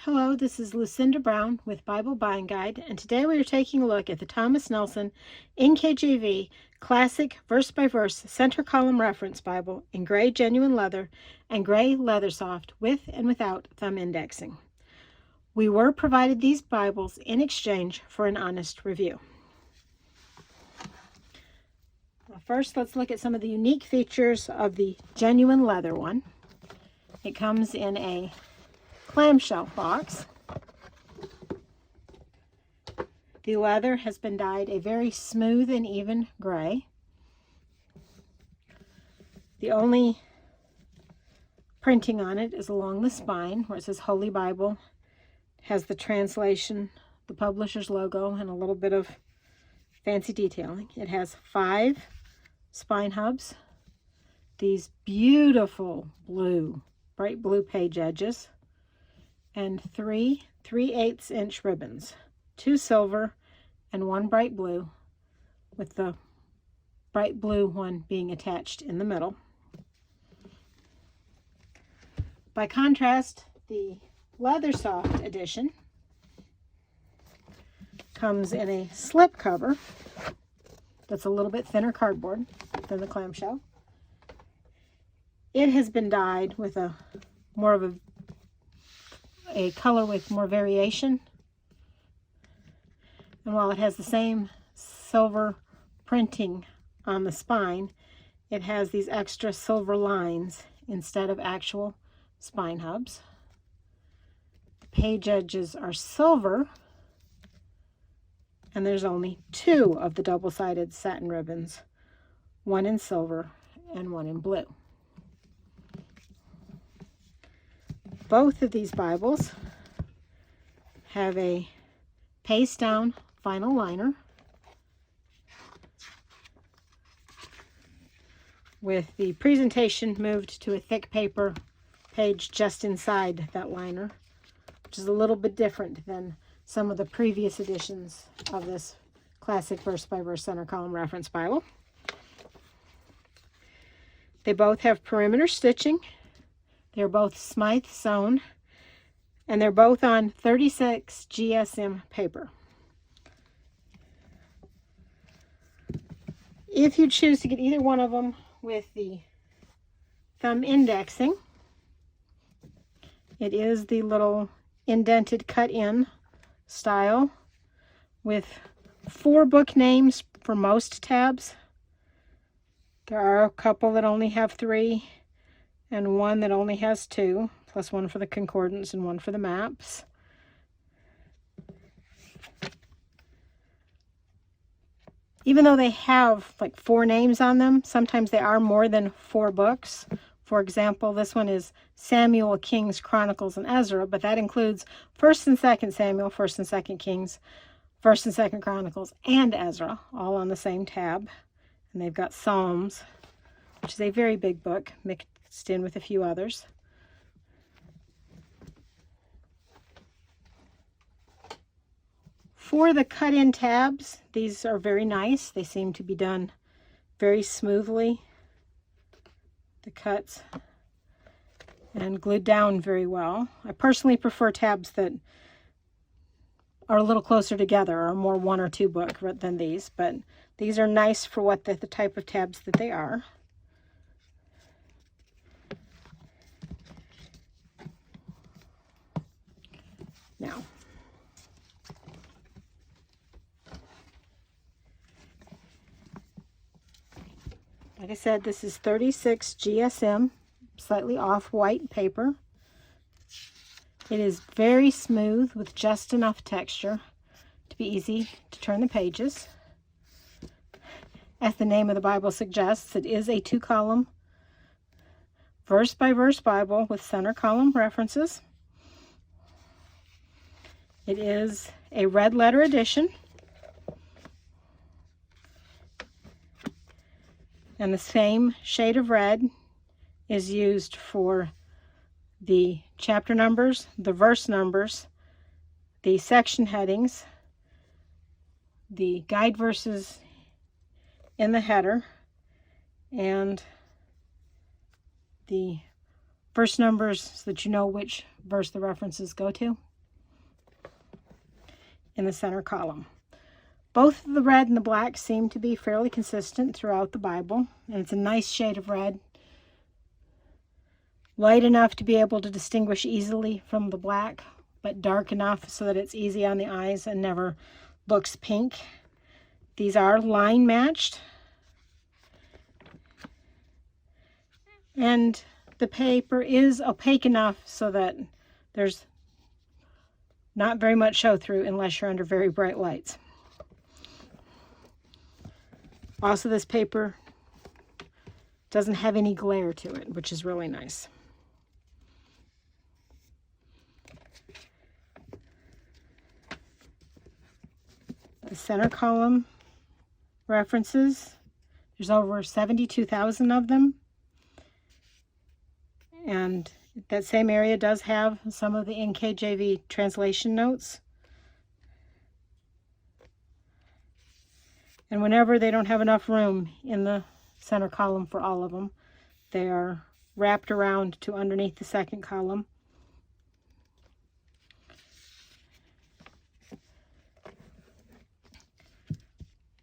Hello, this is Lucinda Brown with Bible Buying Guide, and today we are taking a look at the Thomas Nelson NKJV Classic Verse-by-Verse Center Column Reference Bible in gray genuine leather and gray leathersoft with and without thumb indexing. We were provided these Bibles in exchange for an honest review. First, let's look at some of the unique features of the genuine leather one. It comes in a clamshell box. The leather has been dyed a very smooth and even gray. The only printing on it is along the spine where it says Holy Bible. It has the translation, the publisher's logo, and a little bit of fancy detailing. It has 5 spine hubs, these beautiful blue, bright blue page edges, and 3 3/8" ribbons, 2 silver and 1 bright blue, with the bright blue one being attached in the middle. By contrast, the leathersoft edition comes in a slip cover that's a little bit thinner cardboard than the clamshell. It has been dyed with a color with more variation, and while it has the same silver printing on the spine, it has these extra silver lines instead of actual spine hubs. The page edges are silver, and there's only 2 of the double-sided satin ribbons, 1 in silver and 1 in blue. Both of these Bibles have a paste down vinyl liner with the presentation moved to a thick paper page just inside that liner, which is a little bit different than some of the previous editions of this classic verse-by-verse center column reference Bible. They both have perimeter stitching. They're both Smythe sewn, and they're both on 36 GSM paper. If you choose to get either one of them with the thumb indexing, it is the little indented cut-in style with 4 book names for most tabs. There are a couple that only have 3, and 1 that only has 2, plus 1 for the concordance and 1 for the maps. Even though they have like 4 names on them, sometimes they are more than 4 books. For example, this one is Samuel, Kings, Chronicles, and Ezra, but that includes 1st and 2nd Samuel, 1st and 2nd Kings, 1st and 2nd Chronicles, and Ezra, all on the same tab. And they've got Psalms, which is a very big book, mixed in with a few others. For the cut-in tabs, these are very nice. They seem to be done very smoothly, the cuts, and glued down very well. I personally prefer tabs that are a little closer together, or more 1 or 2 book than these, but these are nice for what the type of tabs that they are. Now, like I said, this is 36 GSM, slightly off-white paper. It is very smooth with just enough texture to be easy to turn the pages. As the name of the Bible suggests, it is a 2-column verse-by-verse Bible with center column references. It is a red letter edition, and the same shade of red is used for the chapter numbers, the verse numbers, the section headings, the guide verses in the header, and the verse numbers so that you know which verse the references go to. in the center column. Both the red and the black seem to be fairly consistent throughout the Bible, and it's a nice shade of red. Light enough to be able to distinguish easily from the black, but dark enough so that it's easy on the eyes and never looks pink. These are line matched. And the paper is opaque enough so that there's not very much show through unless you're under very bright lights. Also, this paper doesn't have any glare to it, which is really nice. The center column references, there's over 72,000 of them. And that same area does have some of the NKJV translation notes. And whenever they don't have enough room in the center column for all of them, they are wrapped around to underneath the second column.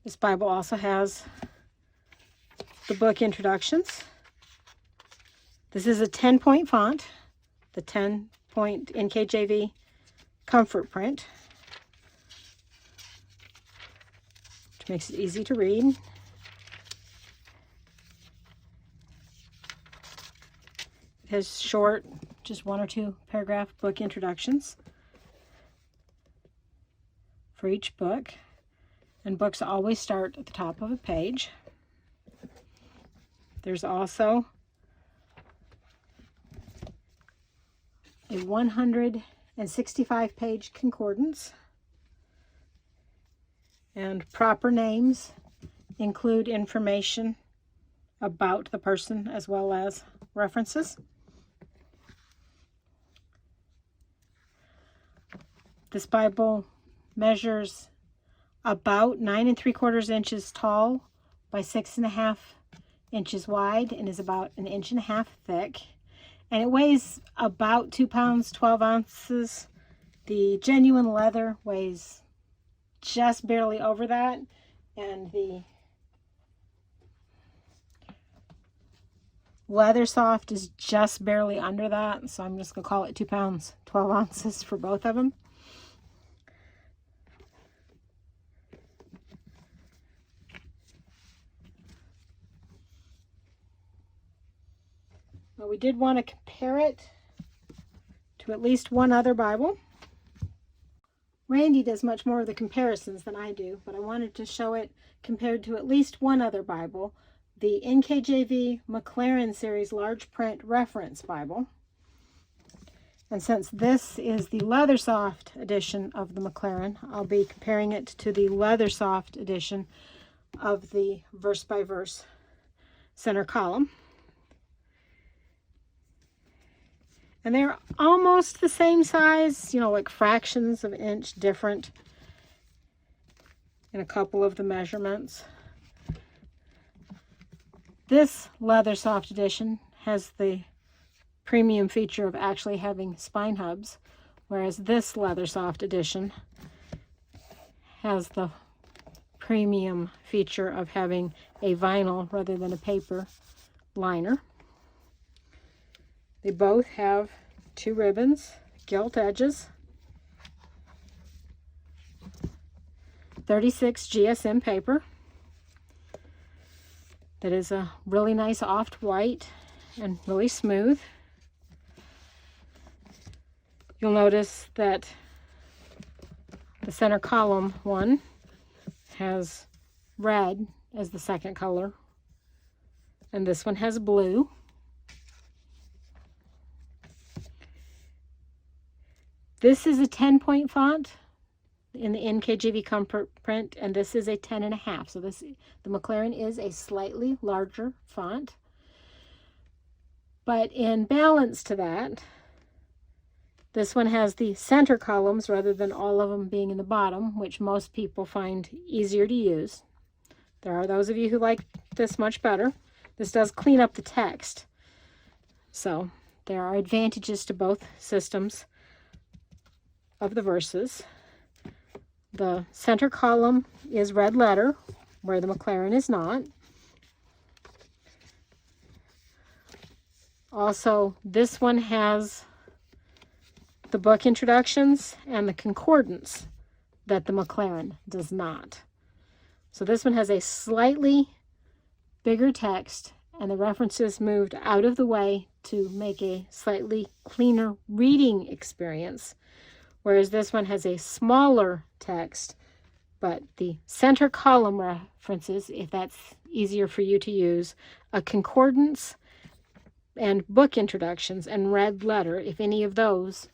This Bible also has the book introductions. This is a 10-point font, the 10-point NKJV comfort print, which makes it easy to read. It has short, just 1 or 2 paragraph book introductions for each book, and books always start at the top of a page. There's also a 165-page concordance, and proper names include information about the person as well as references. This Bible measures about 9 3/4 inches tall by 6.5 inches wide and is about 1.5 inches thick. And it weighs about 2 pounds, 12 ounces. The genuine leather weighs just barely over that. And the leathersoft is just barely under that. So I'm just going to call it 2 pounds, 12 ounces for both of them. Well, we did want to compare it to at least one other Bible. Randy does much more of the comparisons than I do, but I wanted to show it compared to at least one other Bible, the NKJV McLaren Series Large Print Reference Bible. And since this is the leathersoft edition of the McLaren, I'll be comparing it to the leathersoft edition of the verse-by-verse center column. And they're almost the same size, you know, like fractions of an inch different in a couple of the measurements. This leathersoft edition has the premium feature of actually having spine hubs, whereas this leathersoft edition has the premium feature of having a vinyl rather than a paper liner. They both have 2 ribbons, gilt edges, 36 GSM paper that is a really nice off-white and really smooth. You'll notice that the center column one has red as the second color, and this one has blue. This is a 10-point font in the NKJV Comfort print, and this is a 10.5. So the McLaren is a slightly larger font. But in balance to that, this one has the center columns rather than all of them being in the bottom, which most people find easier to use. There are those of you who like this much better. This does clean up the text. So there are advantages to both systems of the verses. The center column is red letter, where the McLaren is not. Also, this one has the book introductions and the concordance that the McLaren does not. So this one has a slightly bigger text, and the references moved out of the way to make a slightly cleaner reading experience, whereas this one has a smaller text, but the center column references, if that's easier for you to use, a concordance and book introductions and red letter, if any of those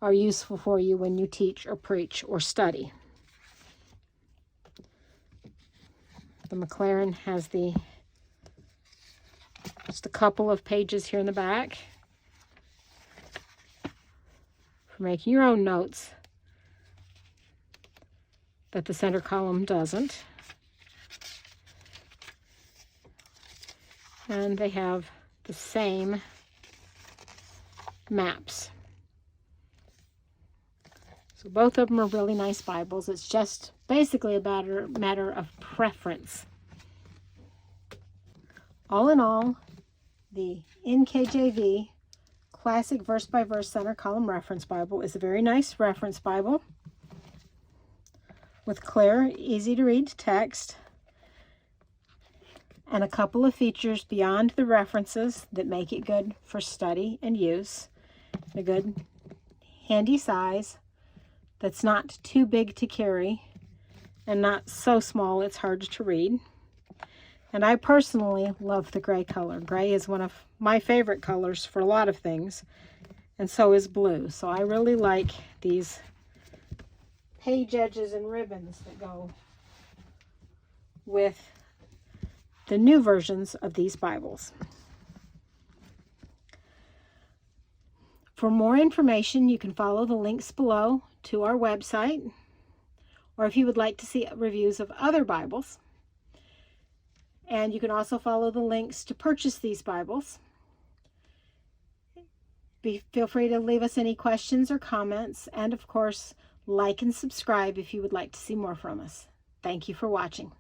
are useful for you when you teach or preach or study. The McLaren has just a couple of pages here in the back for making your own notes that the center column doesn't. And they have the same maps. So both of them are really nice Bibles. It's just basically a matter of preference. All in all, the NKJV Classic Verse by Verse Center Column Reference Bible is a very nice reference Bible with clear, easy to read text and a couple of features beyond the references that make it good for study and use. A good handy size that's not too big to carry and not so small it's hard to read. And I personally love the gray color. Gray is one of my favorite colors for a lot of things, and so is blue. So I really like these page edges and ribbons that go with the new versions of these Bibles. For more information, you can follow the links below to our website, or if you would like to see reviews of other Bibles. And you can also follow the links to purchase these Bibles. Feel free to leave us any questions or comments, and of course, like and subscribe if you would like to see more from us. Thank you for watching.